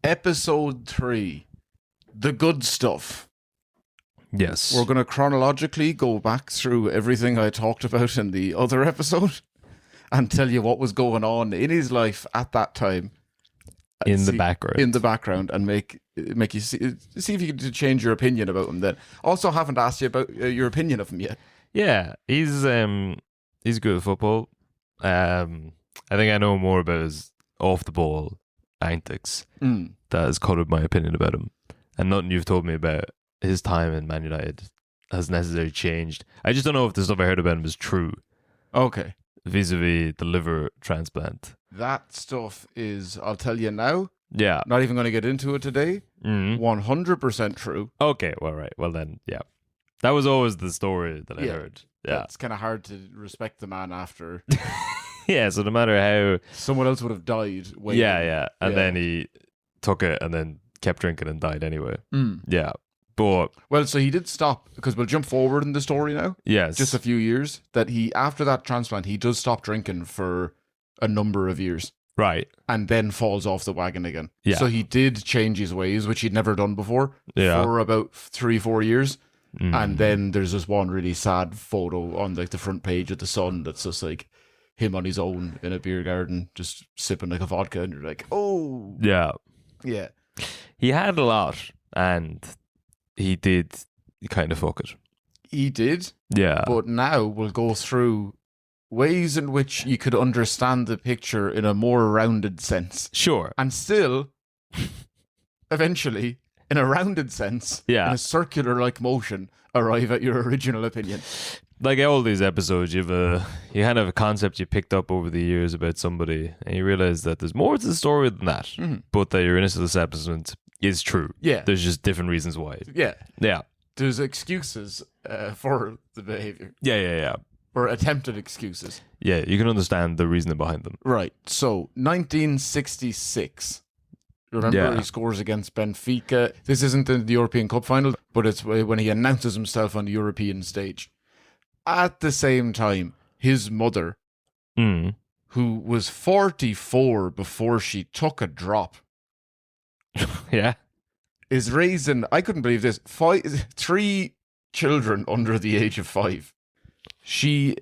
Episode 3, the good stuff. Yes. We're going to chronologically go back through everything I talked about in the other episode and tell you what was going on in his life at that time. In the background, and make you see if you can change your opinion about him. Then also haven't asked you about your opinion of him yet. Yeah, he's good at football. I think I know more about his off the ball antics that has colored my opinion about him, and nothing you've told me about his time in Man United has necessarily changed. I just don't know if the stuff I heard about him is true. Okay. Vis-a-vis the liver transplant. That stuff is, I'll tell you now. Yeah. Not even going to get into it today. 100% true. Okay, well, right. Well then, yeah. That was always the story that I heard. Yeah. It's kind of hard to respect the man after. Yeah, so no matter how... Someone else would have died. Yeah. And then he took it and then kept drinking and died anyway. Yeah. But... Well, so he did stop, because we'll jump forward in the story now. Yes. Just a few years. That he, after that transplant, he does stop drinking for a number of years. Right. And then falls off the wagon again. Yeah. So he did change his ways, which he'd never done before. Yeah. For about 3-4 years. And then there's this one really sad photo on like the front page of the Sun that's just like him on his own in a beer garden, just sipping like a vodka, and you're like, oh. Yeah. Yeah. He had a lot, and he did kind of fuck it. He did. Yeah. But now we'll go through ways in which you could understand the picture in a more rounded sense. Sure. And still, eventually, in a rounded sense, in a circular-like motion, arrive at your original opinion. Like all these episodes, you kind of have a concept you picked up over the years about somebody, and you realize that there's more to the story than that, but that your initial assessment is true. Yeah. There's just different reasons why. Yeah. Yeah. There's excuses for the behavior. Yeah. Or attempted excuses. Yeah, you can understand the reasoning behind them. Right. So, 1966. Remember, he scores against Benfica. This isn't in the European Cup final, but it's when he announces himself on the European stage. At the same time, his mother, who was 44 before she took a drop, is raising, I couldn't believe this, 3 children under the age of 5. She's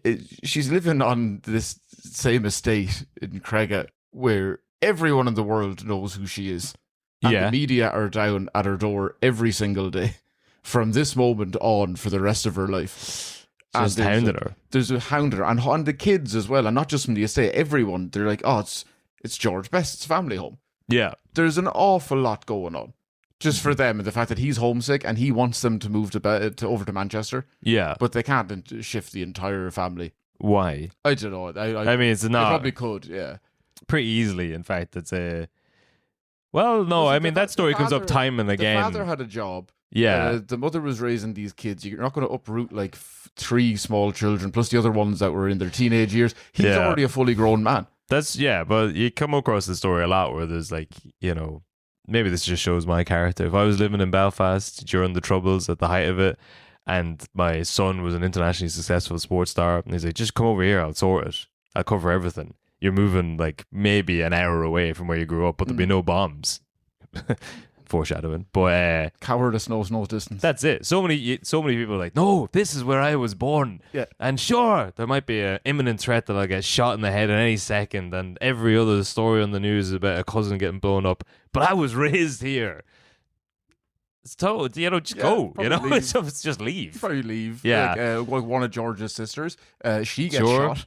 living on this same estate in Crega where everyone in the world knows who she is. And the media are down at her door every single day from this moment on for the rest of her life. Just hounding her. There's a hounding her. And on the kids as well, and not just from the estate, everyone, they're like, oh, it's George Best's family home. Yeah. There's an awful lot going on. Just for them, and the fact that he's homesick and he wants them to move over to Manchester. Yeah. But they can't shift the entire family. Why? I don't know. I mean, it's not. They probably could, yeah. Pretty easily, in fact. It's a... Well, no, I mean, that story comes up time and again. The father had a job. Yeah. The mother was raising these kids. You're not going to uproot like 3 small children, plus the other ones that were in their teenage years. He's already a fully grown man. But you come across the story a lot where there's like, maybe this just shows my character. If I was living in Belfast during the Troubles at the height of it, and my son was an internationally successful sports star, and he's like, just come over here, I'll sort it. I'll cover everything. You're moving like maybe an hour away from where you grew up, but there'll be no bombs. Foreshadowing. But cowardice knows no distance. That's it. So many people are like, no, this is where I was born. Yeah. And sure, there might be an imminent threat that I'll get shot in the head at any second, and every other story on the news is about a cousin getting blown up. But I was raised here. It's total, just go. It's just leave. Probably leave. Yeah. Like one of George's sisters, she gets shot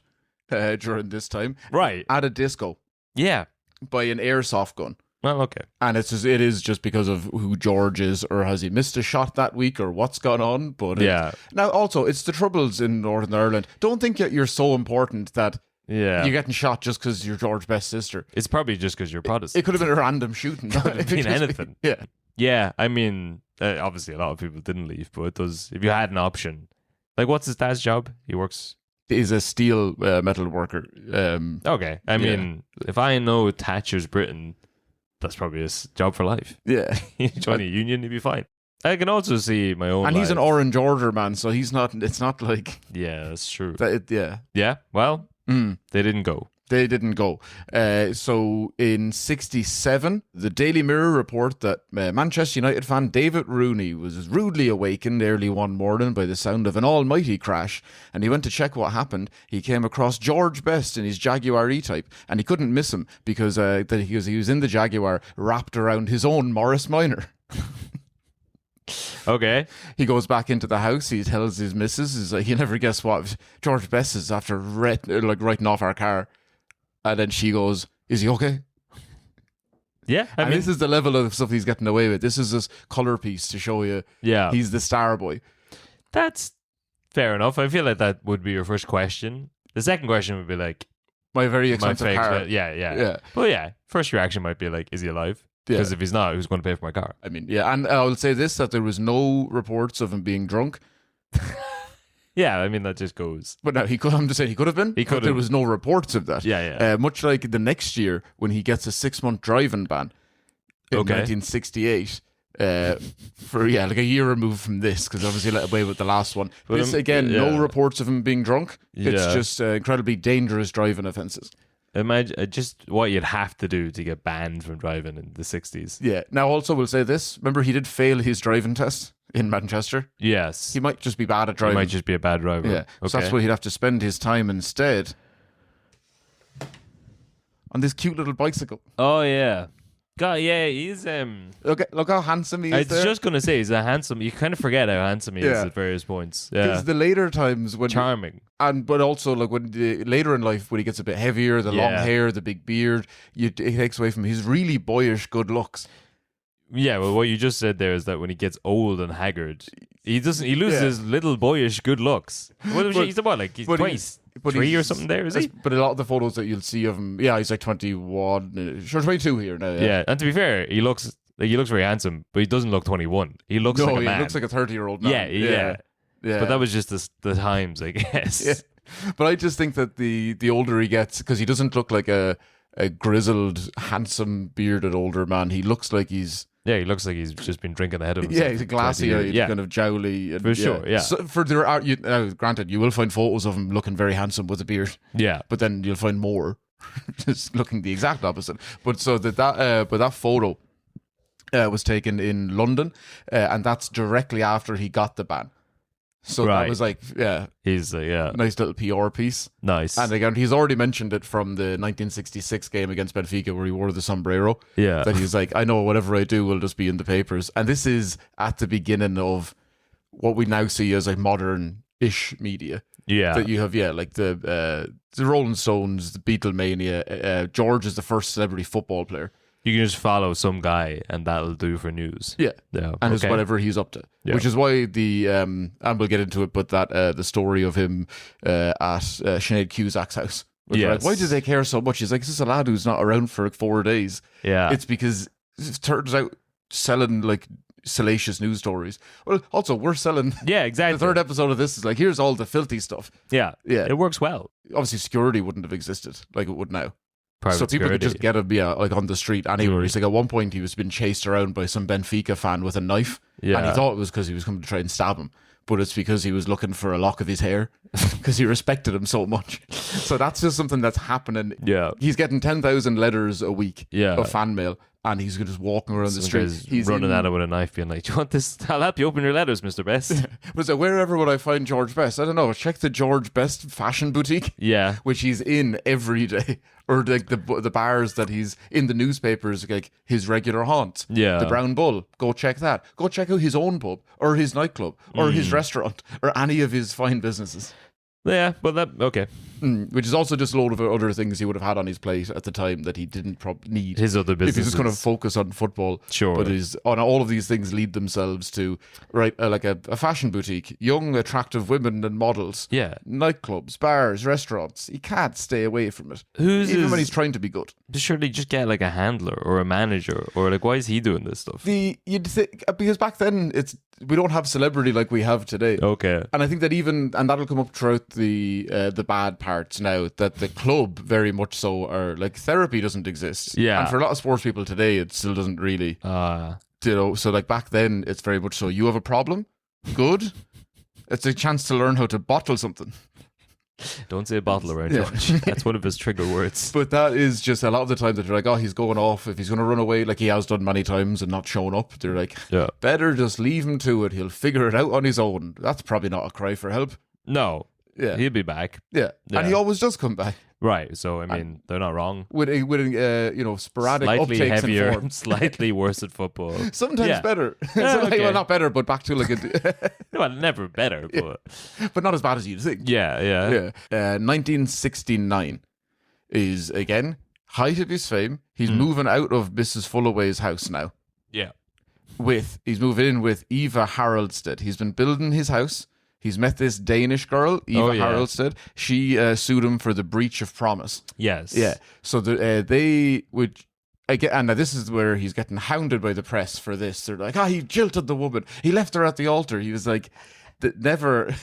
during this time. Right. At a disco. Yeah. By an airsoft gun. Well, okay. And it is just because of who George is, or has he missed a shot that week, or what's gone on? But now also, it's the Troubles in Northern Ireland. Don't think that you're so important that you're getting shot just because you're George Best's sister. It's probably just because you're Protestant. It could have been a random shooting. It could have been anything. Yeah. Yeah, I mean, obviously a lot of people didn't leave, but it does. If you had an option, like, what's his dad's job? He works. He's a steel metal worker. Okay, I mean, if I know Thatcher's Britain, that's probably his job for life. Yeah. Join a union, he'd be fine. I can also see my own. And he's an orange order man, so he's not. It's not like. Yeah, that's true. Yeah. Yeah. Well, they didn't go. They didn't go. So in 1967, the Daily Mirror report that Manchester United fan David Rooney was rudely awakened early one morning by the sound of an almighty crash, and he went to check what happened. He came across George Best in his Jaguar E-Type, and he couldn't miss him because he was in the Jaguar wrapped around his own Morris Minor. Okay. He goes back into the house. He tells his missus, "He's like, you never guess what George Best is after writing off our car." And then she goes, "Is he okay?" Yeah. I mean, this is the level of stuff he's getting away with. This is this colour piece to show you he's the star boy. That's fair enough. I feel like that would be your first question. The second question would be like, my very expensive car. Yeah. Well, yeah. First reaction might be like, is he alive? Because if he's not, who's going to pay for my car? I mean, yeah. And I will say this, that there was no reports of him being drunk. Yeah, I mean, that just goes. But no, I'm just saying he could have been. He could have. There was no reports of that. Yeah. Much like the next year when he gets a 6-month driving ban in 1968. For like a year removed from this, because obviously he let away with the last one. But this again, no reports of him being drunk. It's just incredibly dangerous driving offences. Imagine just what you'd have to do to get banned from driving in the 60s. Yeah. Now, also, we'll say this. Remember, he did fail his driving test in Manchester. Yes. He might just be bad at driving. He might just be a bad driver. Yeah. Okay. So that's where he'd have to spend his time instead on this cute little bicycle. Oh, yeah. God, yeah, he's Look how handsome he is. I was just gonna say he's a handsome. You kind of forget how handsome he is at various points. Yeah, because the later times when charming, but also like when later in life when he gets a bit heavier, the long hair, the big beard, it takes away from his really boyish good looks. Yeah, well, what you just said there is that when he gets old and haggard, he loses his little boyish good looks. He's 23 or something there, is he? But a lot of the photos that you'll see of him, he's like 21, 22 here now. Yeah, and to be fair, he looks very handsome, but he doesn't look 21. He looks like a man. He looks like a 30-year-old man. Yeah. But that was just the times, I guess. Yeah. But I just think that the older he gets, because he doesn't look like a grizzled, handsome, bearded older man. He looks like he's... Yeah, he looks like he's just been drinking ahead of him. Yeah, he's a glassy-eyed, kind of jowly. And, for sure, yeah. So granted, you will find photos of him looking very handsome with a beard. Yeah. But then you'll find more just looking the exact opposite. But so that photo was taken in London, and that's directly after he got the ban. So that was like, he's nice little PR piece. Nice. And again, he's already mentioned it from the 1966 game against Benfica where he wore the sombrero. Yeah. That he's like, I know whatever I do will just be in the papers. And this is at the beginning of what we now see as like modern-ish media. Yeah. That you have, like the Rolling Stones, the Beatlemania. George is the first celebrity football player. You can just follow some guy and that'll do for news. Yeah. And it's whatever he's up to. Yeah. Which is why and we'll get into it, but that the story of him at Sinead Cusack's house. Like, why do they care so much? He's like, this is a lad who's not around for 4 days. Yeah. It's because it turns out selling like salacious news stories. Well, also, we're selling... Yeah, exactly. The third episode of this is like, here's all the filthy stuff. Yeah. It works well. Obviously, security wouldn't have existed like it would now. Private so people security. could just get him, like on the street anywhere. He's like, at one point he was being chased around by some Benfica fan with a knife, and he thought it was because he was coming to try and stab him, but it's because he was looking for a lock of his hair because he respected him so much. So that's just something that's happening. Yeah, he's getting 10,000 letters a week of fan mail, and he's just walking around the street. He's running at it with a knife, being like, "Do you want this? I'll help you open your letters, Mr. Best." But so wherever would I find George Best? I don't know. Check the George Best fashion boutique. Yeah, which he's in every day. Or like the bars that he's in, the newspapers, like his regular haunt. Yeah. The Brown Bull. Go check that. Go check out his own pub or his nightclub or his restaurant or any of his fine businesses. Yeah, but okay. Which is also just a load of other things he would have had on his plate at the time that he didn't need. His other businesses. If he's just going to focus on football. Sure. But on all of these things lead themselves to, like a fashion boutique, young, attractive women and models. Yeah. Nightclubs, bars, restaurants. He can't stay away from it. Even when he's trying to be good. Surely just get like a handler or a manager, or like, why is he doing this stuff? You'd think, because back then we don't have celebrity like we have today. Okay. And I think that and that'll come up throughout the bad parts now, that the club very much so are like, therapy doesn't exist. Yeah. And for a lot of sports people today, it still doesn't really. So like back then, it's very much so, you have a problem? Good. It's a chance to learn how to bottle something. Don't say a bottle around George. That's one of his trigger words. But that is just a lot of the time that they're like, oh, he's going off. If he's going to run away, like he has done many times and not shown up, they're like, better just leave him to it. He'll figure it out on his own. That's probably not a cry for help. No. Yeah. He'll be back. Yeah. And he always does come back. Right. So, I mean, they're not wrong. With sporadic slightly uptakes heavier, in form. Slightly worse at football. Sometimes better. Well, not better, but back to like a... well, never better, but... But not as bad as you'd think. Yeah. 1969 is, again, height of his fame. He's moving out of Mrs. Fullaway's house now. Yeah. He's moving in with Eva Haraldstad. He's been building his house. He's met this Danish girl, Eva Haraldstad. She sued him for the breach of promise. Yes. Yeah. So they would... Again, and now this is where he's getting hounded by the press for this. They're like, he jilted the woman. He left her at the altar. He was like, never...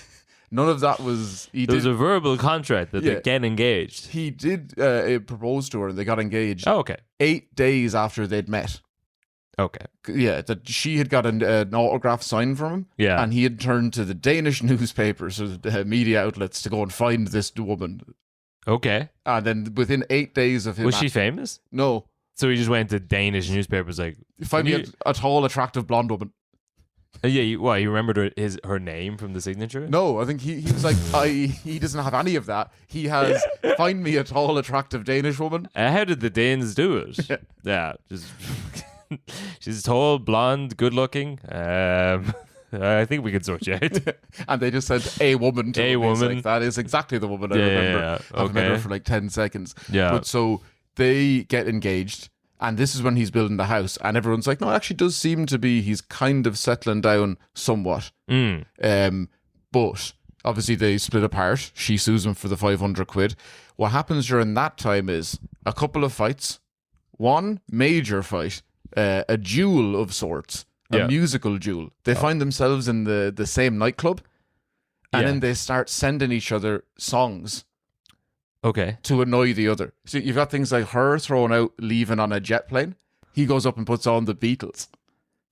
None of that was... There was a verbal contract that they get engaged. He did propose to her and they got engaged. Oh, okay. 8 days after they'd met. Okay. Yeah, that she had got an autograph signed from him. Yeah. And he had turned to the Danish newspapers or the media outlets to go and find this woman. Okay. And then within 8 days of him... Was she famous? No. So he just went to Danish newspapers like... Find me a tall, attractive blonde woman. Yeah, he remembered her name from the signature? No, I think he was like, he doesn't have any of that. He has, find me a tall, attractive Danish woman. How did the Danes do it? Yeah, just... She's tall, blonde, good looking. I think we can sort you out. And they just said a woman to a woman. Like, that is exactly the woman I remember. Yeah. I've met her for like 10 seconds. Yeah. But so they get engaged, and this is when he's building the house, and everyone's like, no, it actually does seem to be he's kind of settling down somewhat. But obviously they split apart. She sues him for the 500 quid. What happens during that time is a couple of fights, one major fight, a duel of sorts, a musical duel. They find themselves in the same nightclub, and then they start sending each other songs. Okay. To annoy the other. So you've got things like her throwing out Leaving on a Jet Plane. He goes up and puts on the Beatles.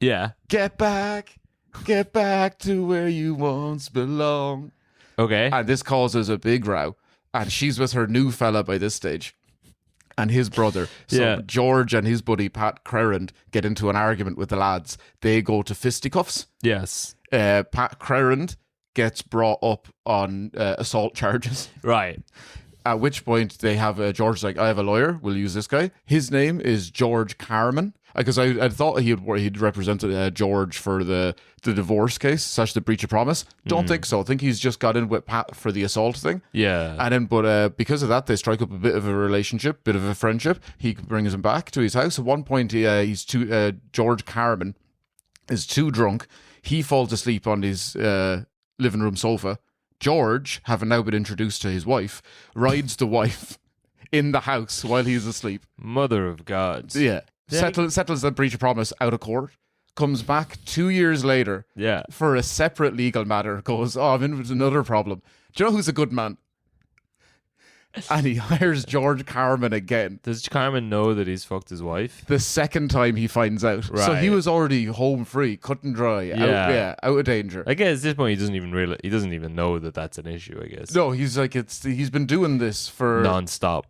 Yeah. Get back to where you once belong. Okay. And this causes a big row. And she's with her new fella by this stage. And his brother. So George and his buddy Pat Crerand get into an argument with the lads. They go to fisticuffs. Yes. Pat Crerand gets brought up on assault charges. Right. At which point they have George's like, I have a lawyer. We'll use this guy. His name is George Carman. Because I thought he'd represented George for the divorce case / the breach of promise. Don't think so. I think he's just got in with Pat for the assault thing. Yeah. And then, but because of that, they strike up a bit of a relationship, bit of a friendship. He brings him back to his house. At one point, George Carman is too drunk. He falls asleep on his living room sofa. George, having now been introduced to his wife, rides the wife in the house while he's asleep. Mother of God. Yeah. Settles the breach of promise out of court. Comes back 2 years later. Yeah. For a separate legal matter. Goes, I'm in with another problem. Do you know who's a good man? And he hires George Carman again. Does Carman know that he's fucked his wife? The second time he finds out. Right. So he was already home free, cut and dry, out of danger. I guess at this point he doesn't even know that that's an issue, I guess. No, he's like, he's been doing this for... Non-stop,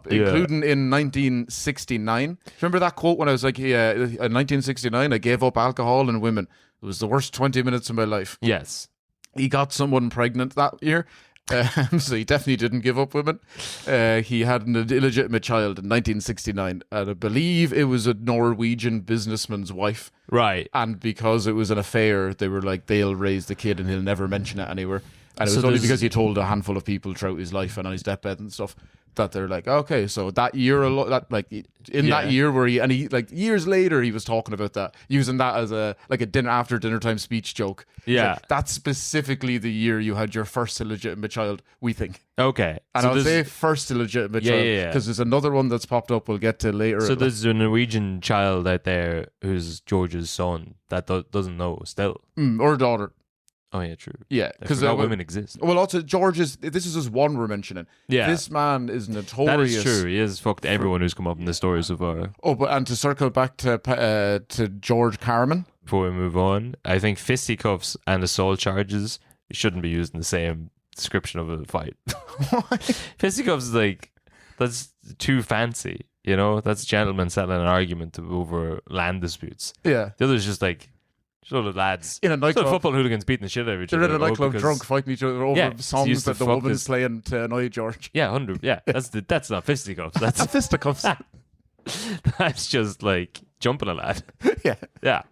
including in 1969. Remember that quote when I was like, in 1969, I gave up alcohol and women. It was the worst 20 minutes of my life. Yes. He got someone pregnant that year. So he definitely didn't give up women. He had an illegitimate child in 1969, and I believe it was a Norwegian businessman's wife. Right. And because it was an affair, they were like, they'll raise the kid and he'll never mention it anywhere. And it was only because he told a handful of people throughout his life and on his deathbed and stuff that they're like, okay, so that year, that year where he like years later, he was talking about that, using that as a after dinner time speech joke. Yeah. Like, that's specifically the year you had your first illegitimate child, we think. Okay. And so I'll say first illegitimate child because there's another one that's popped up we'll get to later. So there's a Norwegian child out there who's George's son that doesn't know still. Or daughter. Oh yeah, true. Yeah, because women exist. Well, also this is just one we're mentioning. Yeah, this man is notorious. That is true. He has fucked everyone who's come up in the story so far. Oh, and to circle back to George Carman before we move on, I think fisticuffs and assault charges shouldn't be used in the same description of a fight. Fisticuffs is like, that's too fancy, you know? That's gentlemen settling an argument over land disputes. Yeah. The other's just like, sort of lads in a nightclub, football hooligans beating the shit out of each other. They're in a nightclub drunk fighting each other over songs that the woman's playing to annoy George. Yeah, 100. Yeah, that's not fisticuffs. That's fisticuffs. That's just like jumping a lad. Yeah.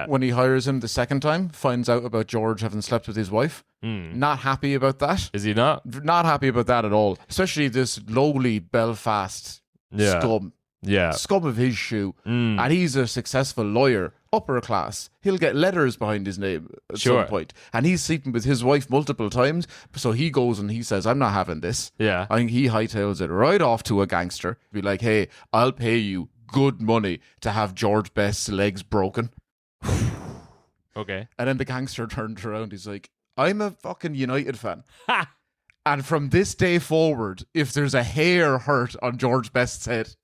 When he hires him the second time, finds out about George having slept with his wife. Not happy about that. Is he not? Not happy about that at all. Especially this lowly Belfast scum. Yeah. Scum of his shoe. And he's a successful lawyer, upper class. He'll get letters behind his name at some point. And he's sleeping with his wife multiple times. So he goes and he says, I'm not having this. Yeah. I think he hightails it right off to a gangster. Be like, hey, I'll pay you good money to have George Best's legs broken. Okay. And then the gangster turned around. He's like, I'm a fucking United fan. And from this day forward, if there's a hair hurt on George Best's head,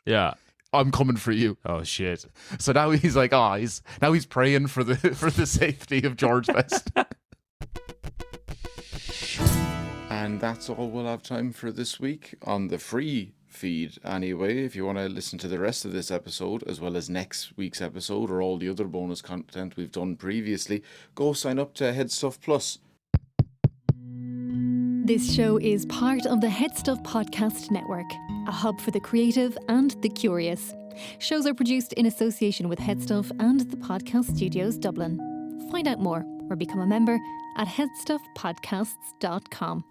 I'm coming for you. Oh shit! So now he's like, he's praying for the safety of George Best. And that's all we'll have time for this week on the free feed. Anyway, if you want to listen to the rest of this episode as well as next week's episode or all the other bonus content we've done previously, go sign up to HeadStuff Plus. This show is part of the HeadStuff Podcast Network, a hub for the creative and the curious. Shows are produced in association with HeadStuff and the Podcast Studios Dublin. Find out more or become a member at headstuffpodcasts.com.